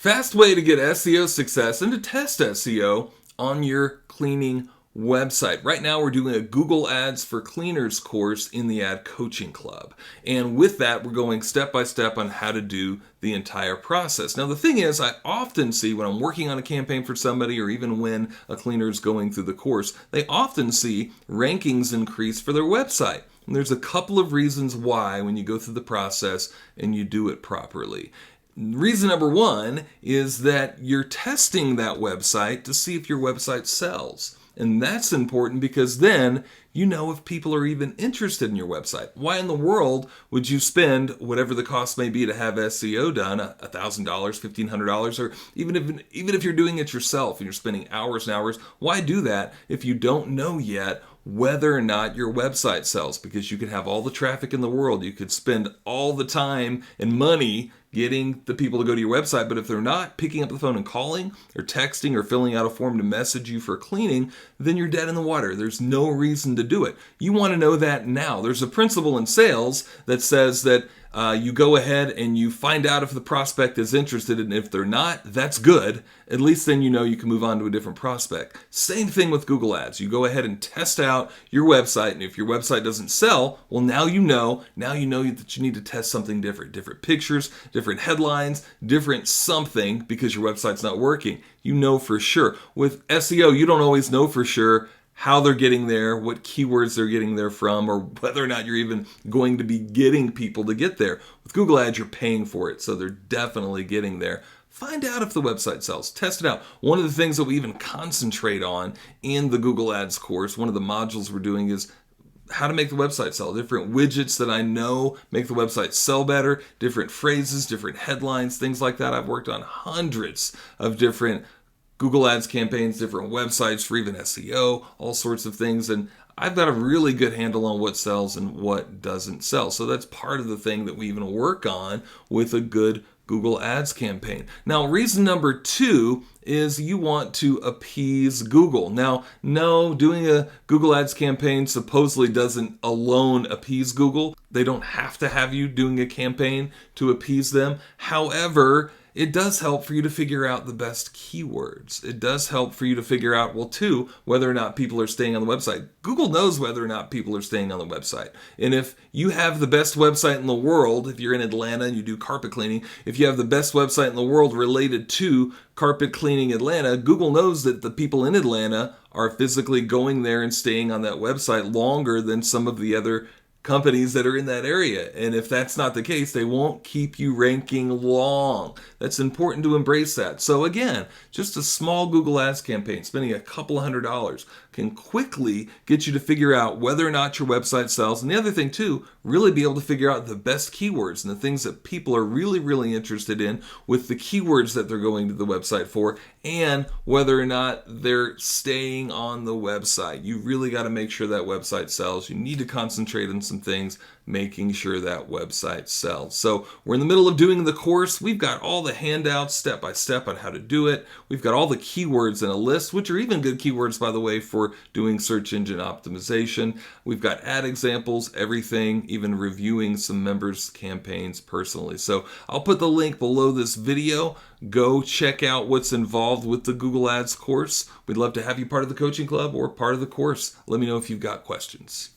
Fast way to get SEO success and to test SEO on your cleaning website. Right now we're doing a Google Ads for Cleaners course in the Ad Coaching Club. And with that, we're going step by step on how to do the entire process. Now the thing is, I often see when I'm working on a campaign for somebody, or even when a cleaner is going through the course, they often see rankings increase for their website. And there's a couple of reasons why when you go through the process and you do it properly. Reason number one is that you're testing that website to see if your website sells. And that's important because then you know if people are even interested in your website. Why in the world would you spend whatever the cost may be to have SEO done, $1,000, $1,500, or even if you're doing it yourself and you're spending hours and hours, why do that if you don't know yet whether or not your website sells? Because you could have all the traffic in the world. You could spend all the time and money getting the people to go to your website, but if they're not picking up the phone and calling or texting or filling out a form to message you for cleaning, then you're dead in the water. There's no reason to do it. You want to know that now. There's a principle in sales that says that you go ahead and you find out if the prospect is interested, and if they're not, that's good. At least then you know you can move on to a different prospect. Same thing with Google Ads. You go ahead and test out your website, and if your website doesn't sell, well, now you know that you need to test something different. Different pictures, different headlines, different something, because your website's not working. You know for sure. With SEO, you don't always know for sure how they're getting there, what keywords they're getting there from, or whether or not you're even going to be getting people to get there. With Google Ads, you're paying for it, so they're definitely getting there. Find out if the website sells. Test it out. One of the things that we even concentrate on in the Google Ads course, one of the modules we're doing, is how to make the website sell. Different widgets that I know make the website sell better, different phrases, different headlines, things like that. I've worked on hundreds of different Google Ads campaigns, different websites for even SEO, all sorts of things. And I've got a really good handle on what sells and what doesn't sell. So that's part of the thing that we even work on with a good Google Ads campaign. Now, reason number two is you want to appease Google. Now, no, doing a Google Ads campaign supposedly doesn't alone appease Google. They don't have to have you doing a campaign to appease them. However, it does help for you to figure out the best keywords. It does help for you to figure out, well, too, whether or not people are staying on the website. Google knows whether or not people are staying on the website. And if you have the best website in the world, if you're in Atlanta and you do carpet cleaning, if you have the best website in the world related to carpet cleaning Atlanta, Google knows that the people in Atlanta are physically going there and staying on that website longer than some of the other companies that are in that area. And if that's not the case, they won't keep you ranking long. That's important to embrace that. So again, just a small Google Ads campaign, spending a couple $100 can quickly get you to figure out whether or not your website sells. And the other thing too, really be able to figure out the best keywords and the things that people are really, really interested in with the keywords that they're going to the website for, and whether or not they're staying on the website. You really got to make sure that website sells. You need to concentrate on some things, making sure that website sells. So we're in the middle of doing the course. We've got all the handouts step by step on how to do it. We've got all the keywords in a list, which are even good keywords, by the way, for doing search engine optimization. We've got ad examples, everything, even reviewing some members' campaigns personally. So I'll put the link below this video. Go check out what's involved with the Google Ads course. We'd love to have you part of the coaching club or part of the course. Let me know if you've got questions.